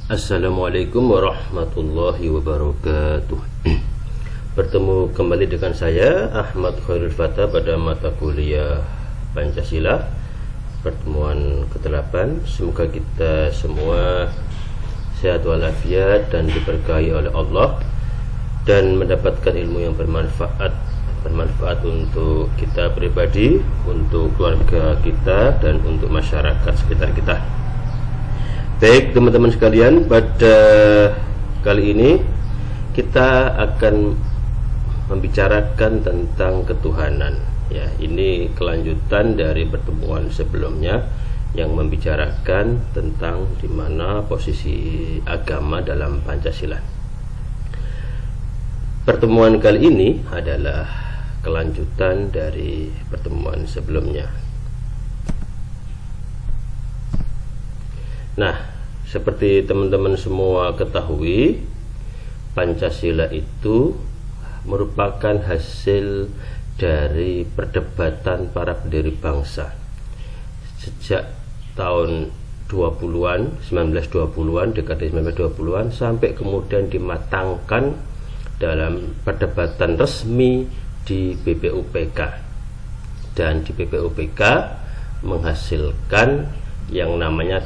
Assalamualaikum warahmatullahi wabarakatuh. Bertemu kembali dengan saya Ahmad Khairul Fatah pada mata kuliah Pancasila pertemuan ke-8. Semoga kita semua sehat walafiat dan diberkahi oleh Allah dan mendapatkan ilmu yang bermanfaat untuk kita pribadi, untuk keluarga kita, dan untuk masyarakat sekitar kita. Baik teman-teman sekalian, pada kali ini kita akan membicarakan tentang ketuhanan. Ya, ini kelanjutan dari pertemuan sebelumnya yang membicarakan tentang di mana posisi agama dalam Pancasila. Pertemuan kali ini adalah kelanjutan dari pertemuan sebelumnya. Nah, seperti teman-teman semua ketahui, Pancasila itu merupakan hasil dari perdebatan para pendiri bangsa sejak tahun 1920-an, dekade 1920-an, sampai kemudian dimatangkan dalam perdebatan resmi di BPUPK. Dan di BPUPK menghasilkan yang namanya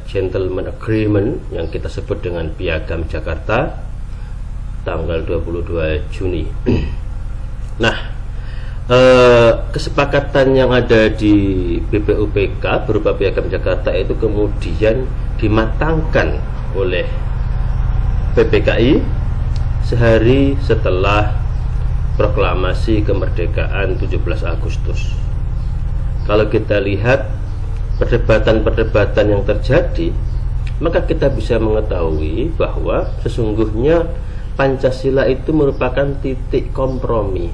Gentleman Agreement yang kita sebut dengan Piagam Jakarta tanggal 22 Juni. Nah, kesepakatan yang ada di BPUPK berupa Piagam Jakarta itu kemudian dimatangkan oleh PPKI sehari setelah proklamasi kemerdekaan 17 Agustus. Kalau kita lihat perdebatan-perdebatan yang terjadi, maka kita bisa mengetahui bahwa sesungguhnya Pancasila itu merupakan titik kompromi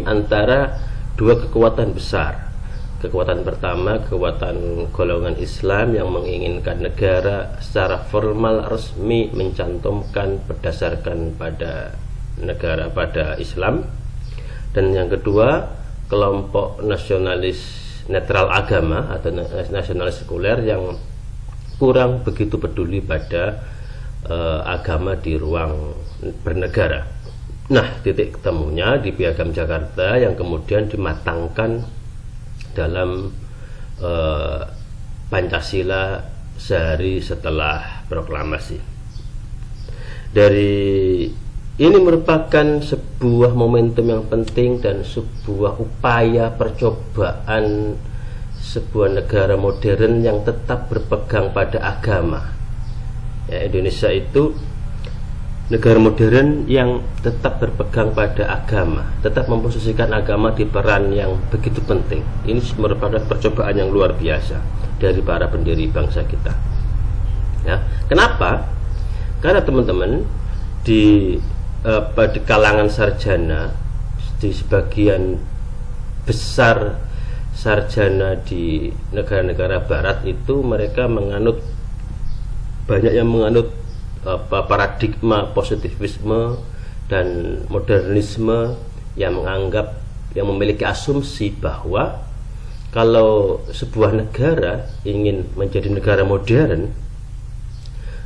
antara dua kekuatan besar. Kekuatan pertama, kekuatan golongan Islam yang menginginkan negara secara formal resmi mencantumkan berdasarkan pada negara pada Islam, dan yang kedua, kelompok nasionalis netral agama atau nasionalis sekuler yang kurang begitu peduli pada agama di ruang bernegara. Nah, titik ketemunya di Piagam Jakarta yang kemudian dimatangkan dalam Pancasila sehari setelah proklamasi. Ini merupakan sebuah momentum yang penting dan sebuah upaya percobaan sebuah negara modern yang tetap berpegang pada agama. Ya, Indonesia itu negara modern yang tetap berpegang pada agama, tetap memposisikan agama di peran yang begitu penting. Ini merupakan percobaan yang luar biasa dari para pendiri bangsa kita. Ya, kenapa? Karena teman-teman di kalangan sarjana, di sebagian besar sarjana di negara-negara barat itu mereka banyak yang menganut paradigma positivisme dan modernisme yang memiliki asumsi bahwa kalau sebuah negara ingin menjadi negara modern,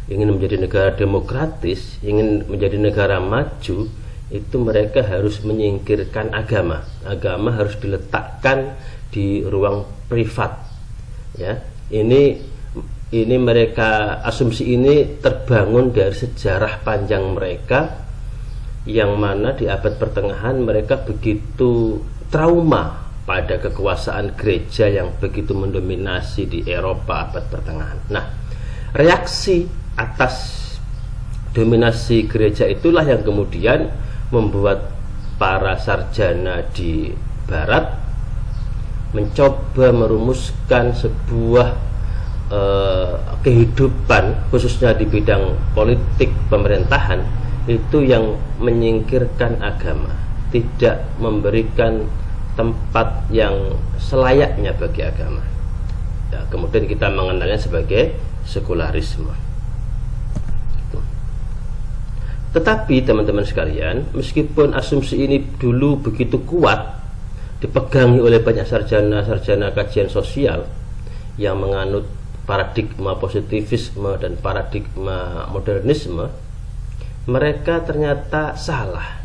ingin menjadi negara demokratis, ingin menjadi negara maju, itu mereka harus menyingkirkan agama. Agama harus diletakkan di ruang privat. Ya, ini mereka, asumsi ini terbangun dari sejarah panjang mereka, yang mana di abad pertengahan mereka begitu trauma pada kekuasaan gereja yang begitu mendominasi di Eropa abad pertengahan. Nah, reaksi atas dominasi gereja itulah yang kemudian membuat para sarjana di barat mencoba merumuskan sebuah kehidupan khususnya di bidang politik pemerintahan itu yang menyingkirkan agama, tidak memberikan tempat yang selayaknya bagi agama. Ya, kemudian kita mengenalnya sebagai sekularisme. Tetapi teman-teman sekalian, meskipun asumsi ini dulu begitu kuat dipegangi oleh banyak sarjana-sarjana kajian sosial, yang menganut paradigma positivisme dan paradigma modernisme, mereka ternyata salah.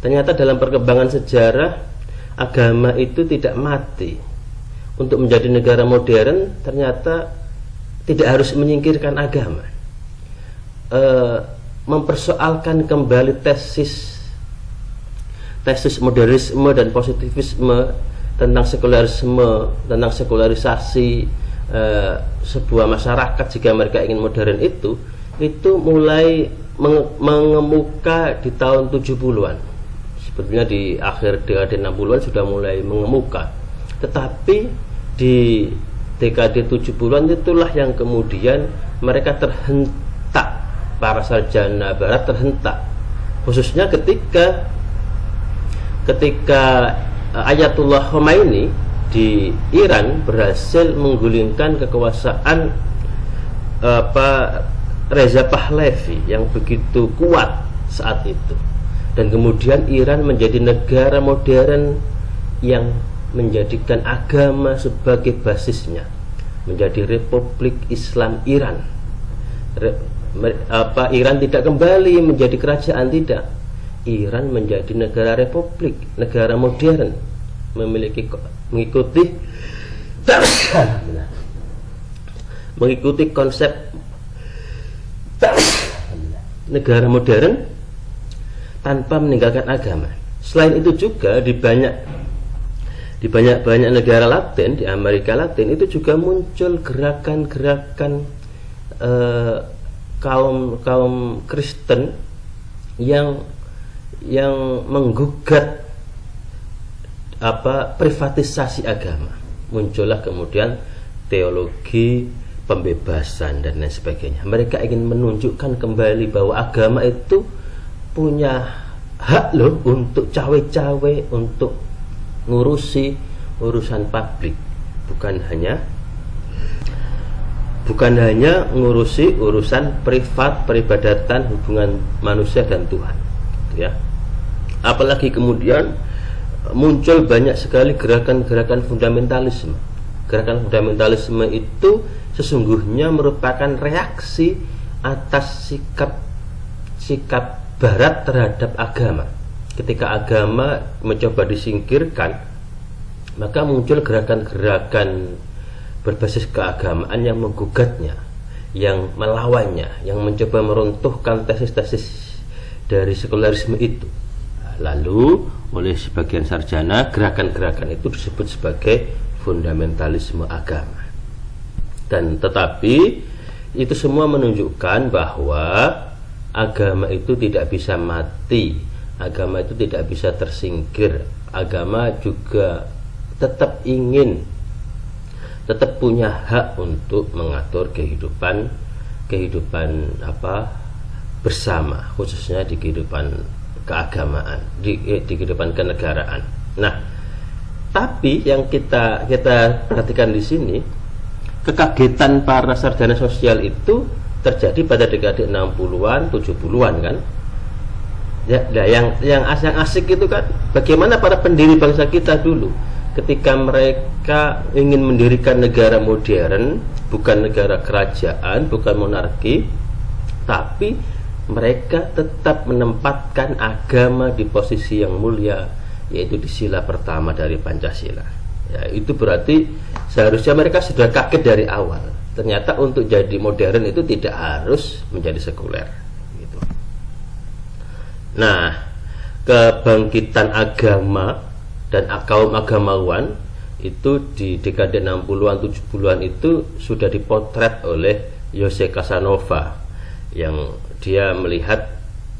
Ternyata dalam perkembangan sejarah, agama itu tidak mati. Untuk menjadi negara modern ternyata tidak harus menyingkirkan agama. Mempersoalkan kembali tesis modernisme dan positivisme tentang sekularisme, tentang sekularisasi sebuah masyarakat jika mereka ingin modern, itu mulai mengemuka di tahun 70-an. Sebetulnya di akhir dekade 60-an sudah mulai mengemuka, tetapi di dekade 70-an itulah yang kemudian mereka terhentak, para sarjana barat terhentak, khususnya ketika Ayatullah Khomeini di Iran berhasil menggulingkan kekuasaan Reza Pahlavi yang begitu kuat saat itu, dan kemudian Iran menjadi negara modern yang menjadikan agama sebagai basisnya, menjadi Republik Islam Iran. Iran tidak kembali menjadi kerajaan, tidak. Iran menjadi negara republik, negara modern, mengikuti konsep negara modern tanpa meninggalkan agama. Selain itu juga di banyak negara Latin, di Amerika Latin itu juga muncul gerakan-gerakan kaum Kristen yang menggugat privatisasi agama. Muncullah kemudian teologi pembebasan dan lain sebagainya. Mereka ingin menunjukkan kembali bahwa agama itu punya hak loh untuk cawe-cawe, untuk ngurusi urusan publik, bukan hanya ngurusi urusan privat, peribadatan, hubungan manusia dan Tuhan, ya. Apalagi kemudian muncul banyak sekali gerakan-gerakan fundamentalisme. Gerakan fundamentalisme itu sesungguhnya merupakan reaksi atas sikap Barat terhadap agama. Ketika agama mencoba disingkirkan, maka muncul gerakan-gerakan berbasis keagamaan yang menggugatnya, yang melawannya, yang mencoba meruntuhkan tesis-tesis dari sekularisme itu. Lalu oleh sebagian sarjana, gerakan-gerakan itu disebut sebagai fundamentalisme agama. Dan tetapi itu semua menunjukkan bahwa agama itu tidak bisa mati, agama itu tidak bisa tersingkir. Agama juga tetap punya hak untuk mengatur kehidupan bersama, khususnya di kehidupan keagamaan, di kehidupan kenegaraan. Nah, tapi yang kita perhatikan di sini, kekagetan para sarjana sosial itu terjadi pada dekade 60-an, 70-an kan. Ya, yang asik itu kan bagaimana para pendiri bangsa kita dulu ketika mereka ingin mendirikan negara modern, bukan negara kerajaan, bukan monarki, tapi mereka tetap menempatkan agama di posisi yang mulia, yaitu di sila pertama dari Pancasila. Ya, itu berarti seharusnya mereka sudah kaget dari awal. Ternyata untuk jadi modern itu tidak harus menjadi sekuler gitu. Nah, kebangkitan agama dan kaum agamawan itu di dekade 60-an 70-an itu sudah dipotret oleh Jose Casanova, yang dia melihat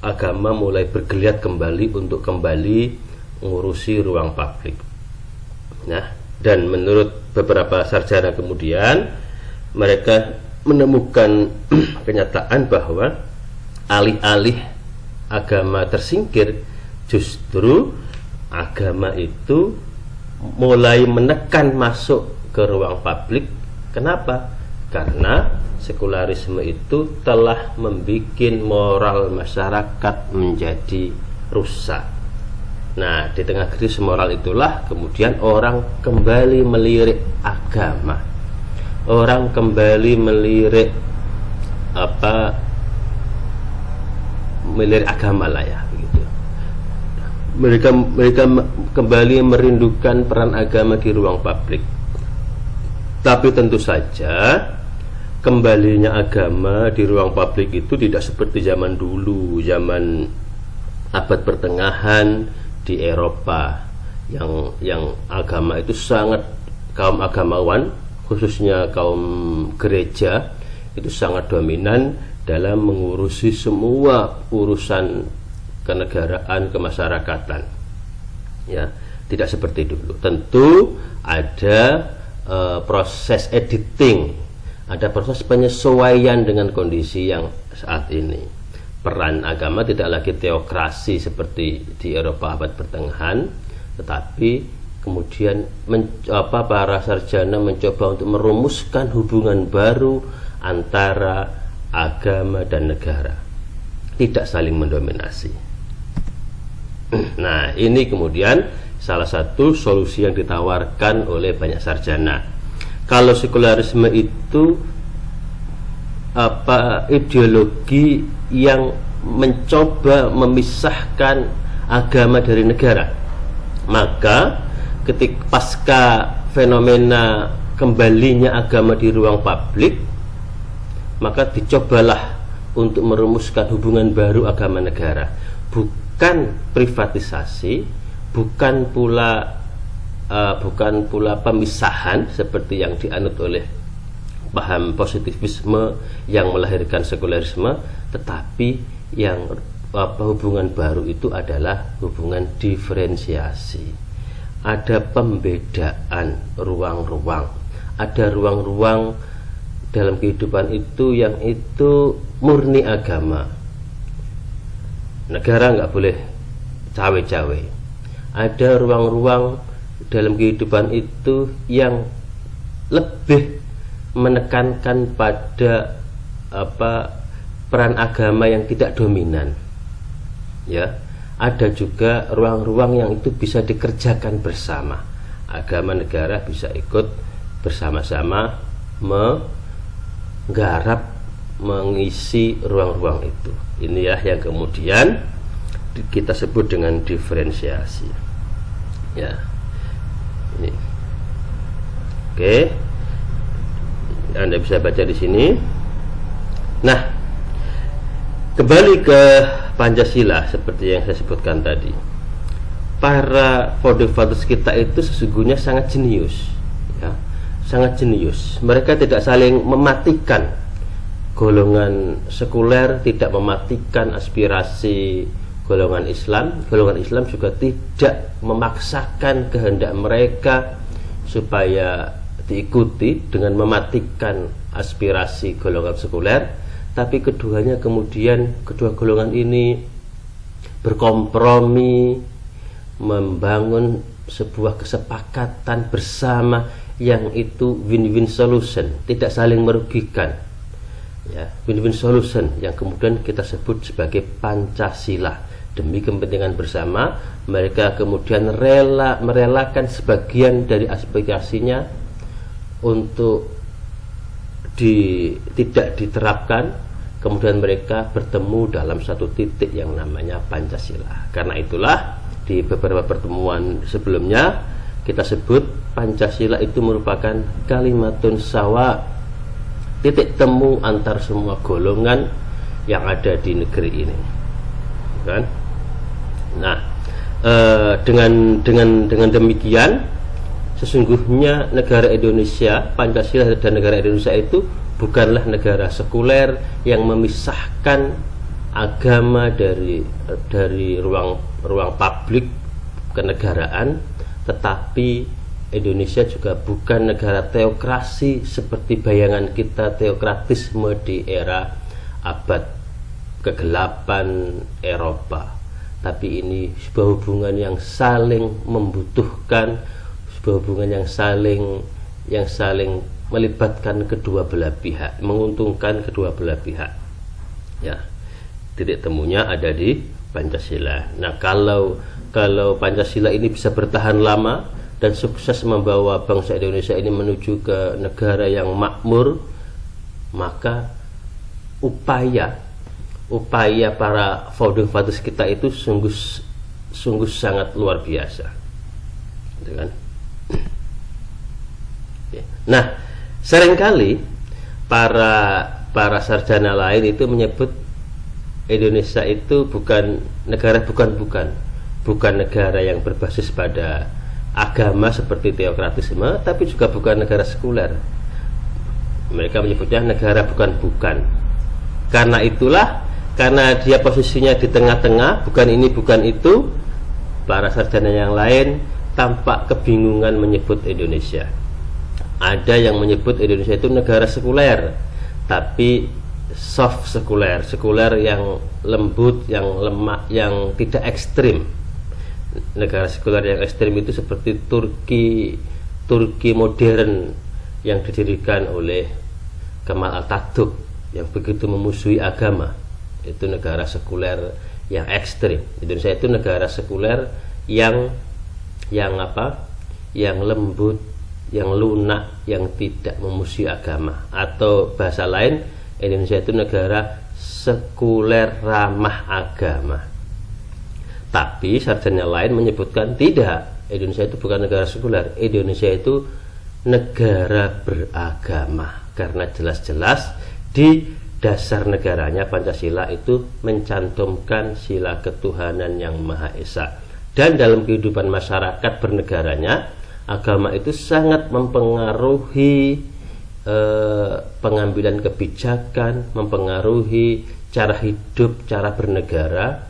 agama mulai bergeliat kembali untuk kembali mengurusi ruang publik. Nah, dan menurut beberapa sarjana kemudian mereka menemukan kenyataan bahwa alih-alih agama tersingkir, justru agama itu mulai menekan masuk ke ruang publik. Kenapa? Karena sekularisme itu telah membuat moral masyarakat menjadi rusak. Nah, di tengah krisis moral itulah kemudian orang kembali melirik agama. orang kembali melirik melirik agama lah ya begitu. Mereka kembali merindukan peran agama di ruang publik. Tapi tentu saja kembalinya agama di ruang publik itu tidak seperti zaman dulu, zaman abad pertengahan di Eropa, yang agama itu sangat, kaum agamawan khususnya kaum gereja itu sangat dominan dalam mengurusi semua urusan kenegaraan, kemasyarakatan. Ya, tidak seperti dulu. Tentu ada proses editing, ada proses penyesuaian dengan kondisi yang saat ini. Peran agama tidak lagi teokrasi seperti di Eropa abad pertengahan, tetapi kemudian para sarjana mencoba untuk merumuskan hubungan baru antara agama dan negara, tidak saling mendominasi. Nah, ini kemudian salah satu solusi yang ditawarkan oleh banyak sarjana. Kalau sekularisme itu ideologi yang mencoba memisahkan agama dari negara, maka ketika pasca fenomena kembalinya agama di ruang publik, maka dicobalah untuk merumuskan hubungan baru agama negara, bukan privatisasi, bukan pula pemisahan seperti yang dianut oleh paham positivisme yang melahirkan sekularisme, tetapi yang hubungan baru itu adalah hubungan diferensiasi. Ada pembedaan ruang-ruang, ada ruang-ruang dalam kehidupan itu yang itu murni agama. Negara nggak boleh cawe-cawe. Ada ruang-ruang dalam kehidupan itu yang lebih menekankan pada peran agama yang tidak dominan. Ya, ada juga ruang-ruang yang itu bisa dikerjakan bersama. Agama negara bisa ikut bersama-sama menggarap, mengisi ruang-ruang itu. Inilah yang kemudian kita sebut dengan diferensiasi. Ya, ini. Oke, Anda bisa baca di sini. Nah, kembali ke Pancasila seperti yang saya sebutkan tadi. Para founding fathers kita itu sesungguhnya sangat jenius, ya, sangat jenius. Mereka tidak saling mematikan golongan sekuler, tidak mematikan aspirasi golongan Islam. Golongan Islam juga tidak memaksakan kehendak mereka supaya diikuti dengan mematikan aspirasi golongan sekuler, tapi kedua golongan ini berkompromi, membangun sebuah kesepakatan bersama yang itu win-win solution, tidak saling merugikan. Ya, win-win solution yang kemudian kita sebut sebagai Pancasila. Demi kepentingan bersama, mereka kemudian merelakan sebagian dari aspirasinya untuk tidak diterapkan. Kemudian mereka bertemu dalam satu titik yang namanya Pancasila. Karena itulah di beberapa pertemuan sebelumnya kita sebut Pancasila itu merupakan kalimatun sawa, titik temu antar semua golongan yang ada di negeri ini, kan? Nah, dengan demikian sesungguhnya negara Indonesia, Pancasila dan negara Indonesia itu bukanlah negara sekuler yang memisahkan agama dari ruang publik kenegaraan, tetapi Indonesia juga bukan negara teokrasi seperti bayangan kita teokratisme di era abad kegelapan Eropa. Tapi ini sebuah hubungan yang saling membutuhkan, sebuah hubungan yang saling melibatkan kedua belah pihak, menguntungkan kedua belah pihak. Ya, titik temunya ada di Pancasila. Nah, kalau Pancasila ini bisa bertahan lama dan sukses membawa bangsa Indonesia ini menuju ke negara yang makmur, maka upaya para founding fathers kita itu sungguh sangat luar biasa, gitu kan? Nah, seringkali para sarjana lain itu menyebut Indonesia itu bukan negara yang berbasis pada agama seperti teokratisme, tapi juga bukan negara sekuler. Mereka menyebutnya negara bukan. Karena itulah, karena dia posisinya di tengah-tengah, bukan ini bukan itu, para sarjana yang lain tampak kebingungan menyebut Indonesia. Ada yang menyebut Indonesia itu negara sekuler, tapi soft sekuler yang lembut, yang lemah, yang tidak ekstrim. Negara sekuler yang ekstrim itu seperti Turki modern yang didirikan oleh Kemal Atatürk yang begitu memusuhi agama. Itu negara sekuler yang ekstrim. Indonesia itu negara sekuler yang lembut, yang lunak, yang tidak memusuhi agama. Atau bahasa lain, Indonesia itu negara sekuler ramah agama. Tapi sarjana lain menyebutkan tidak, Indonesia itu bukan negara sekuler, Indonesia itu negara beragama. Karena jelas-jelas di dasar negaranya Pancasila itu mencantumkan sila ketuhanan yang Maha Esa. Dan dalam kehidupan masyarakat bernegaranya, agama itu sangat mempengaruhi pengambilan kebijakan, mempengaruhi cara hidup, cara bernegara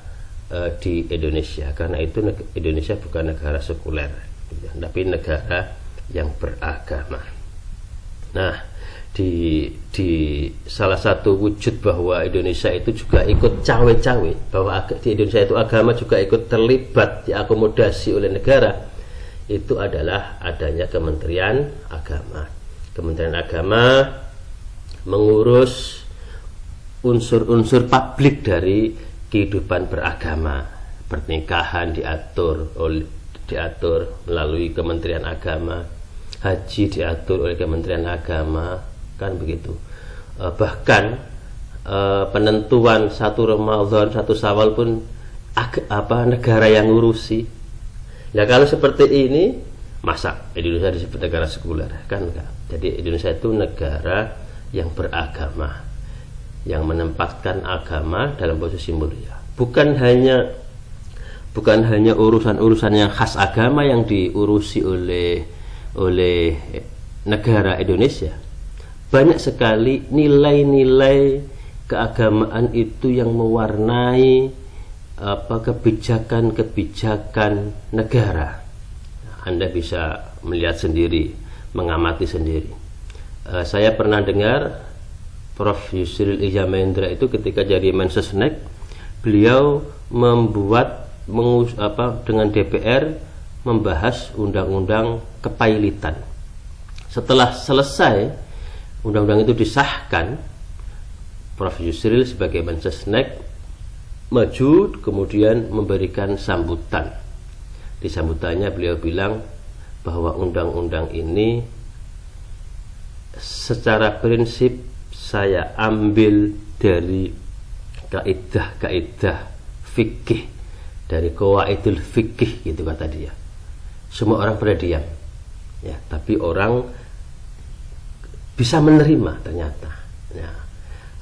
di Indonesia. Karena itu Indonesia bukan negara sekuler, tapi negara yang beragama. Nah, di salah satu wujud bahwa Indonesia itu juga ikut cawe-cawe, bahwa di Indonesia itu agama juga ikut terlibat, diakomodasi oleh negara, itu adalah adanya Kementerian Agama. Kementerian Agama mengurus unsur-unsur publik dari kehidupan beragama. Pernikahan diatur melalui Kementerian Agama, haji diatur oleh Kementerian Agama, kan begitu. Bahkan penentuan 1 Ramadan, 1 Syawal pun negara yang ngurusi. Nah, kalau seperti ini, masa Indonesia disebut negara sekuler? Kan enggak. Jadi Indonesia itu negara yang beragama, yang menempatkan agama dalam posisi mulia. Bukan hanya urusan-urusan yang khas agama yang diurusi oleh negara Indonesia. Banyak sekali nilai-nilai keagamaan itu yang mewarnai kebijakan negara. Anda bisa melihat sendiri, mengamati sendiri. Saya pernah dengar Prof. Yusril Izzamendra itu ketika jadi Mensesnek, beliau dengan DPR membahas undang-undang kepailitan. Setelah selesai undang-undang itu disahkan, Prof. Yusril sebagai Mensesnek maju kemudian memberikan sambutan. Di sambutannya beliau bilang bahwa undang-undang ini secara prinsip saya ambil dari kaidah-kaidah fikih, dari qawaidul fikih, gitu kata dia. Semua orang pada diam, ya, tapi orang bisa menerima ternyata. Ya,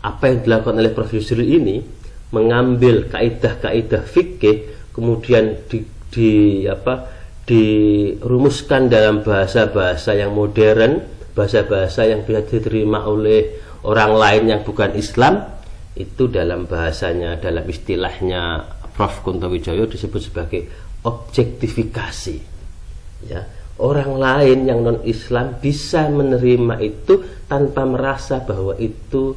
apa yang dilakukan oleh Prof. Yusril ini mengambil kaidah-kaidah fikih kemudian dirumuskan dalam bahasa-bahasa yang modern, bahasa-bahasa yang bisa diterima oleh orang lain yang bukan Islam. Itu dalam bahasanya, dalam istilahnya Prof. Kunto Wijoyo disebut sebagai objektifikasi. Ya, orang lain yang non Islam bisa menerima itu tanpa merasa bahwa itu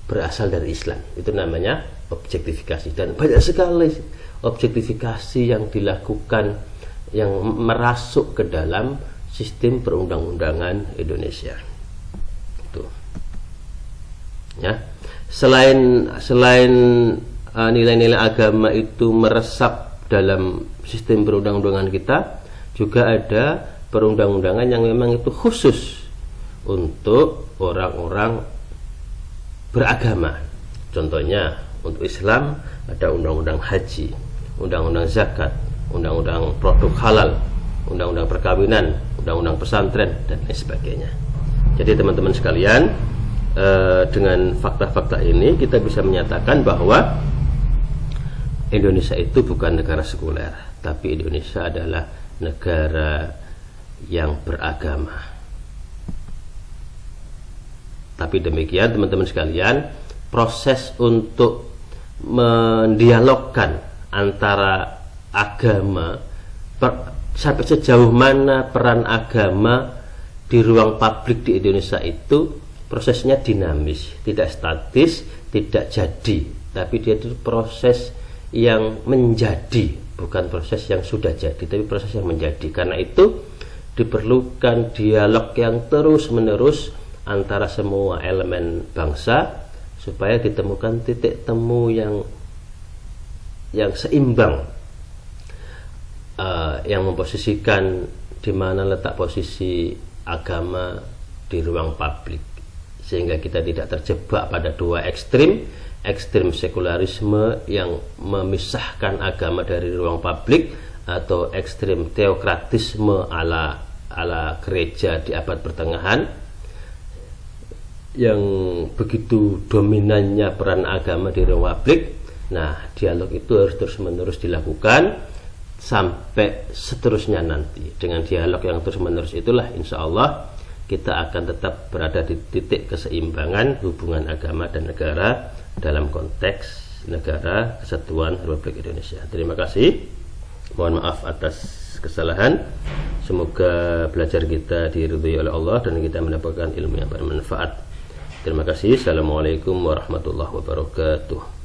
berasal dari Islam. Itu namanya objektifikasi. Dan banyak sekali objektifikasi yang dilakukan, yang merasuk ke dalam sistem perundang-undangan Indonesia. Itu. Ya. Selain nilai-nilai agama itu meresap dalam sistem perundang-undangan kita, juga ada perundang-undangan yang memang itu khusus untuk orang-orang beragama. Contohnya untuk Islam ada undang-undang haji, undang-undang zakat, undang-undang produk halal, undang-undang perkawinan, undang-undang pesantren, dan lain sebagainya. Jadi teman-teman sekalian, dengan fakta-fakta ini kita bisa menyatakan bahwa Indonesia itu bukan negara sekuler, tapi Indonesia adalah negara yang beragama. Tapi demikian teman-teman sekalian, proses untuk mendialogkan antara agama, sampai sejauh mana peran agama di ruang publik di Indonesia itu prosesnya dinamis, tidak statis, tidak jadi, tapi dia itu proses yang menjadi, bukan proses yang sudah jadi, tapi proses yang menjadi. Karena itu diperlukan dialog yang terus-menerus antara semua elemen bangsa supaya ditemukan titik temu yang seimbang, yang memposisikan di mana letak posisi agama di ruang publik, sehingga kita tidak terjebak pada dua ekstrim sekularisme yang memisahkan agama dari ruang publik, atau ekstrim teokratisme ala gereja di abad pertengahan yang begitu dominannya peran agama di ruang publik. Nah, dialog itu harus terus-menerus dilakukan sampai seterusnya nanti. Dengan dialog yang terus-menerus itulah insya Allah kita akan tetap berada di titik keseimbangan hubungan agama dan negara dalam konteks negara kesatuan Republik Indonesia. Terima kasih. Mohon maaf atas kesalahan. Semoga belajar kita diridhoi oleh Allah dan kita mendapatkan ilmu yang bermanfaat. Terima kasih. Assalamualaikum warahmatullahi wabarakatuh.